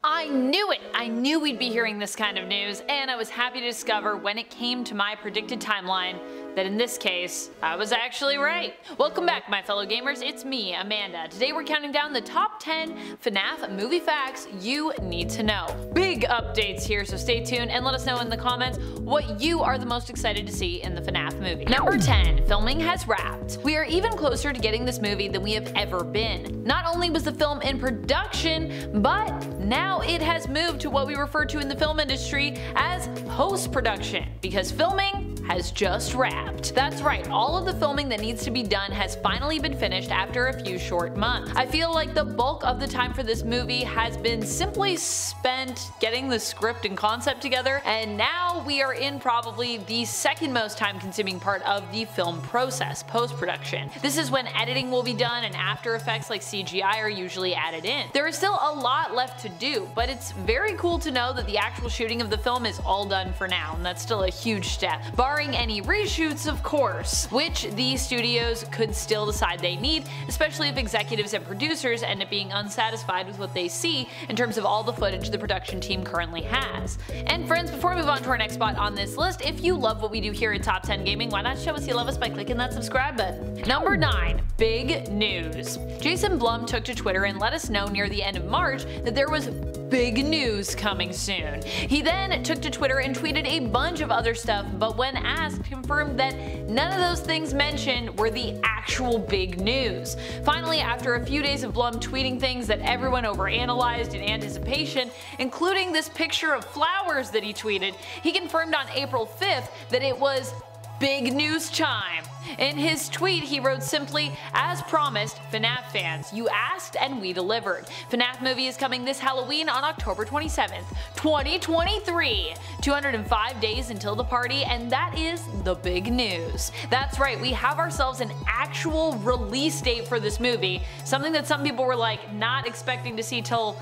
I knew it! I knew we'd be hearing this kind of news, and I was happy to discover when it came to my predicted timeline that in this case, I was actually right. Welcome back, my fellow gamers, it's me, Amanda. Today we're counting down the top 10 FNAF movie facts you need to know. Big updates here, so stay tuned and let us know in the comments what you are the most excited to see in the FNAF movie. Number 10, filming has wrapped. We are even closer to getting this movie than we have ever been. Not only was the film in production, but now it has moved to what we refer to in the film industry as post-production, because filming has just wrapped. That's right, all of the filming that needs to be done has finally been finished after a few short months. I feel like the bulk of the time for this movie has been simply spent getting the script and concept together, and now we are in probably the second most time-consuming part of the film process, post-production. This is when editing will be done and After Effects like CGI are usually added in. There is still a lot left to do, but it's very cool to know that the actual shooting of the film is all done for now, and that's still a huge step. Barring any reshoots, of course, which the studios could still decide they need, especially if executives and producers end up being unsatisfied with what they see in terms of all the footage the production team currently has. And friends, before we move on to our next spot on this list, if you love what we do here at Top 10 Gaming, why not show us you love us by clicking that subscribe button? Number 9. Big news. Jason Blum took to Twitter and let us know near the end of March that there was big news coming soon. He then took to Twitter and tweeted a bunch of other stuff, but when asked, confirmed that none of those things mentioned were the actual big news. Finally, after a few days of Blum tweeting things that everyone overanalyzed in anticipation, including this picture of flowers that he tweeted, he confirmed on April 5th that it was big news time. In his tweet, he wrote simply, "As promised, FNAF fans, you asked and we delivered. FNAF movie is coming this Halloween on October 27th, 2023. 205 days until the party, and that is the big news." That's right, we have ourselves an actual release date for this movie, something that some people were like not expecting to see till,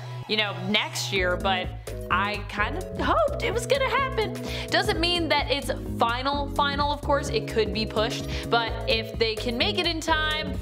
next year, but I kind of hoped it was gonna happen. Doesn't mean that it's final, of course, it could be pushed, but if they can make it in time,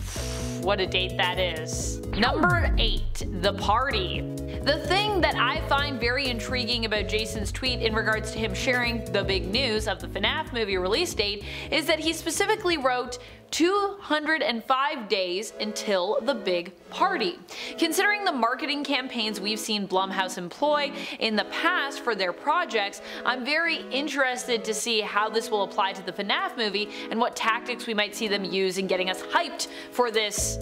what a date that is. Number 8. The party. The thing that I find very intriguing about Jason's tweet in regards to him sharing the big news of the FNAF movie release date is that he specifically wrote 205 days until the big party. Considering the marketing campaigns we've seen Blumhouse employ in the past for their projects, I'm very interested to see how this will apply to the FNAF movie and what tactics we might see them use in getting us hyped for this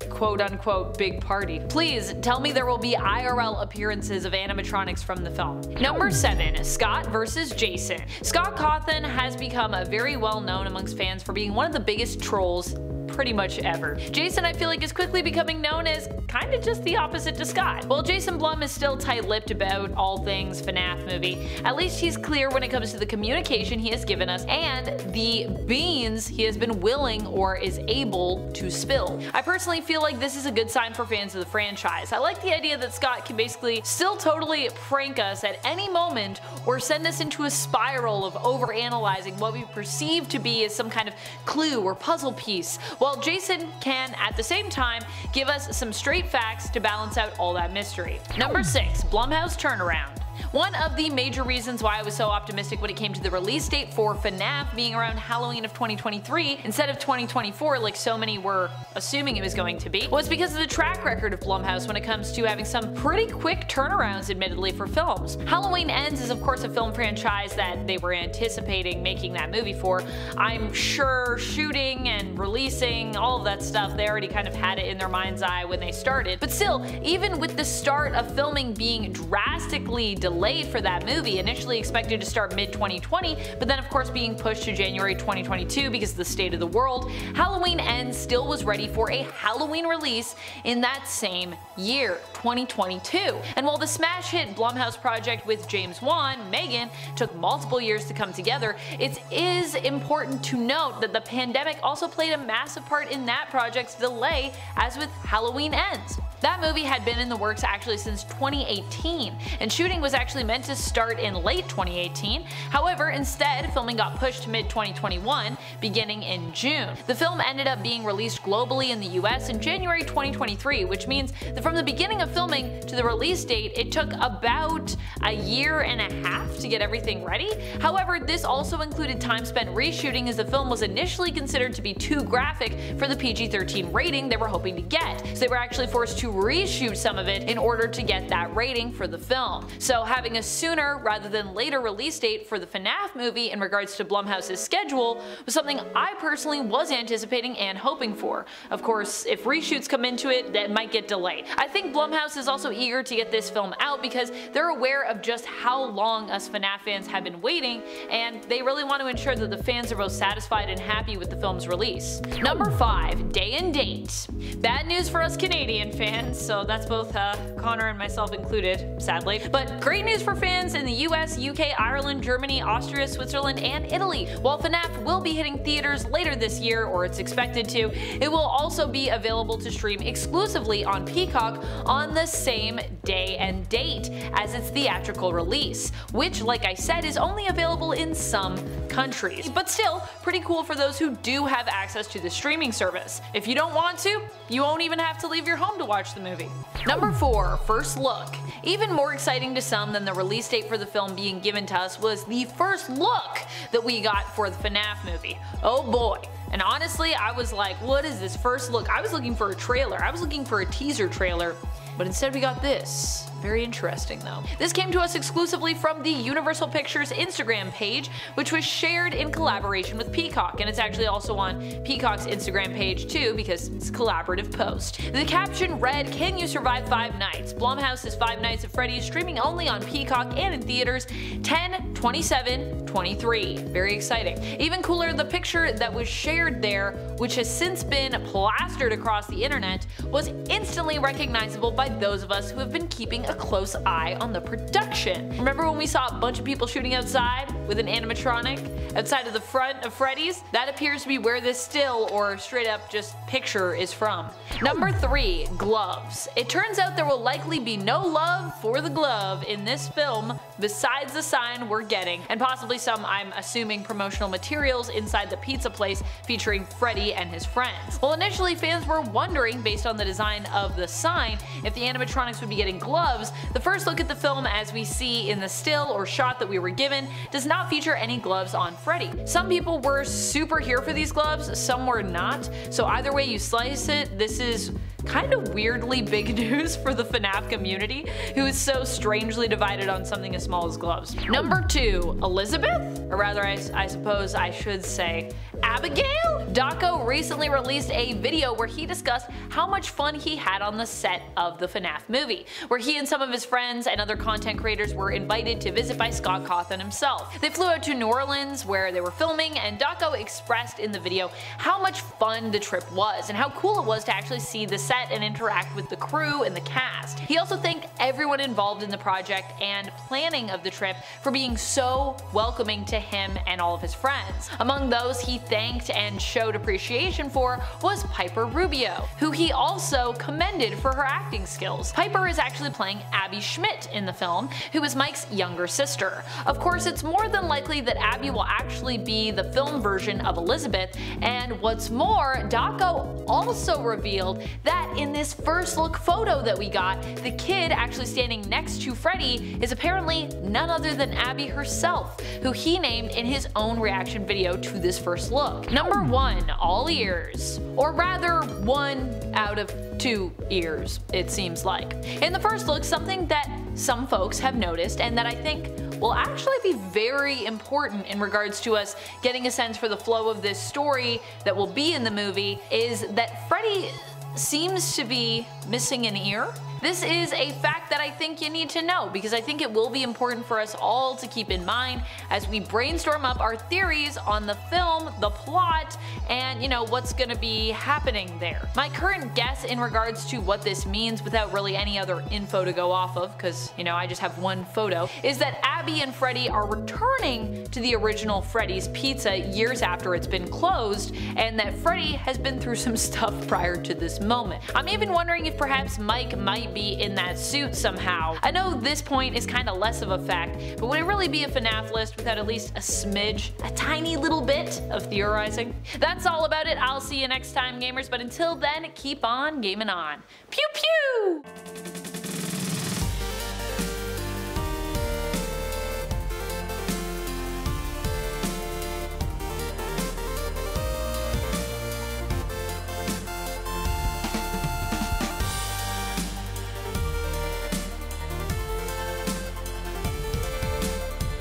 quote-unquote big party. Please tell me there will be IRL appearances of animatronics from the film. Number 7. Scott versus Jason. Scott Cawthon has become very well known amongst fans for being one of the biggest trolls pretty much ever. Jason, I feel like, is quickly becoming known as kinda just the opposite to Scott. While Jason Blum is still tight-lipped about all things FNAF movie, at least he's clear when it comes to the communication he has given us and the beans he has been willing or is able to spill. I personally feel like this is a good sign for fans of the franchise. I like the idea that Scott can basically still totally prank us at any moment or send us into a spiral of overanalyzing what we perceive to be as some kind of clue or puzzle piece, while Jason can, at the same time, give us some straight facts to balance out all that mystery. Number 6. Blumhouse turnaround. One of the major reasons why I was so optimistic when it came to the release date for FNAF being around Halloween of 2023 instead of 2024 like so many were assuming it was going to be, was because of the track record of Blumhouse when it comes to having some pretty quick turnarounds admittedly for films. Halloween Ends is of course a film franchise that they were anticipating making that movie for. I'm sure shooting and releasing, all of that stuff, they already kind of had it in their mind's eye when they started, but still, even with the start of filming being drastically delayed for that movie, initially expected to start mid-2020, but then of course being pushed to January 2022 because of the state of the world, Halloween Ends still was ready for a Halloween release in that same year, 2022. And while the smash hit Blumhouse project with James Wan, Megan, took multiple years to come together, it is important to note that the pandemic also played a massive part in that project's delay, as with Halloween Ends. That movie had been in the works actually since 2018, and shooting was actually meant to start in late 2018. However, instead, filming got pushed to mid-2021 beginning in June. The film ended up being released globally in the US in January 2023, which means that from the beginning of filming to the release date, it took about a year and a half to get everything ready. However, this also included time spent reshooting, as the film was initially considered to be too graphic for the PG-13 rating they were hoping to get, so they were actually forced to reshoot some of it in order to get that rating for the film. So having a sooner rather than later release date for the FNAF movie in regards to Blumhouse's schedule was something I personally was anticipating and hoping for. Of course, if reshoots come into it, that might get delayed. I think Blumhouse is also eager to get this film out because they're aware of just how long us FNAF fans have been waiting, and they really want to ensure that the fans are both satisfied and happy with the film's release. Number 5. Day and date. Bad news for us Canadian fans, so that's both Connor and myself included, sadly. But great news for fans in the US, UK, Ireland, Germany, Austria, Switzerland, and Italy. While FNAF will be hitting theaters later this year, or it's expected to, it will also be available to stream exclusively on Peacock on the same day and date as its theatrical release, which, like I said, is only available in some countries. But still, pretty cool for those who do have access to the streaming service. If you don't want to, you won't even have to leave your home to watch the movie. Number 4. First look. Even more exciting to some than the release date for the film being given to us was the first look that we got for the FNAF movie. Oh boy. And honestly, I was like, what is this first look? I was looking for a trailer. I was looking for a teaser trailer. But instead we got this. Very interesting though. This came to us exclusively from the Universal Pictures Instagram page, which was shared in collaboration with Peacock, and it's actually also on Peacock's Instagram page too because it's a collaborative post. The caption read, "Can you survive 5 nights? Blumhouse's Five Nights at Freddy's streaming only on Peacock and in theaters 10/27/23. Very exciting. Even cooler, the picture that was shared there, which has since been plastered across the internet, was instantly recognizable by those of us who have been keeping a close eye on the production. Remember when we saw a bunch of people shooting outside with an animatronic outside of the front of Freddy's? That appears to be where this still or straight up just picture is from. Number 3. Gloves. It turns out there will likely be no love for the glove in this film besides the sign we're getting, and possibly some, I'm assuming, promotional materials inside the pizza place featuring Freddy and his friends. Well, initially fans were wondering, based on the design of the sign, if the animatronics would be getting gloves. The first look at the film, as we see in the still or shot that we were given, does not feature any gloves on Freddy. Some people were super here for these gloves, some were not, so either way you slice it, this is kind of weirdly big news for the FNAF community, who is so strangely divided on something as small as gloves. Number 2. Elizabeth? Or rather, I suppose I should say Abigail? Daco recently released a video where he discussed how much fun he had on the set of the FNAF movie, where he and some of his friends and other content creators were invited to visit by Scott Cawthon himself. They flew out to New Orleans where they were filming, and Daco expressed in the video how much fun the trip was and how cool it was to actually see the set and interact with the crew and the cast. He also thanked everyone involved in the project and planning of the trip for being so welcoming to him and all of his friends. Among those he thanked and showed appreciation for was Piper Rubio, who he also commended for her acting skills. Piper is actually playing Abby Schmidt in the film, who is Mike's younger sister. Of course, it's more than likely that Abby will actually be the film version of Elizabeth, and what's more, Daco also revealed that in this first look photo that we got, the kid actually standing next to Freddy is apparently none other than Abby herself, who he named in his own reaction video to this first look. Number 1. All ears. Or rather, 1 out of 2 ears, it seems like. In the first look, something that some folks have noticed and that I think will actually be very important in regards to us getting a sense for the flow of this story that will be in the movie is that Freddy seems to be missing an ear. This is a fact that I think you need to know because I think it will be important for us all to keep in mind as we brainstorm up our theories on the film, the plot, and what's gonna be happening there. My current guess in regards to what this means without really any other info to go off of, because I just have one photo, is that Abby and Freddy are returning to the original Freddy's Pizza years after it's been closed, and that Freddy has been through some stuff prior to this moment. I'm even wondering if perhaps Mike might might be in that suit somehow. I know this point is kinda less of a fact, but would it really be a FNAF list without at least a smidge, a tiny little bit of theorizing? That's all about it. I'll see you next time, gamers, but until then, keep on gaming on. Pew pew!